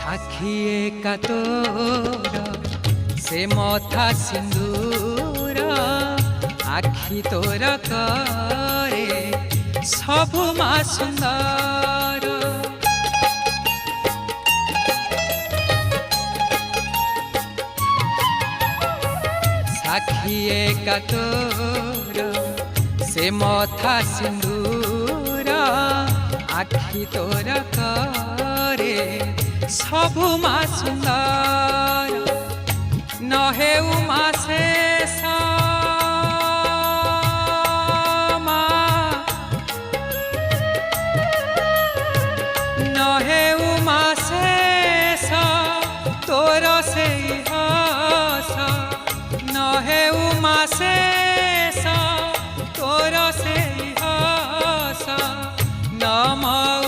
আখিয়ে কাতর সে মথা সিন্দুর আখি তোর করে সবু মা সুন্দর সাখিয়ে কাতর সে মথা সিন্দুর আখি তোর করে সবু মা সুন্দর নহেউ মা শেষ মা নহেউ মা শেষ তোর সেই হস নহেউ মা শেষ তোর সেই হস নমঃ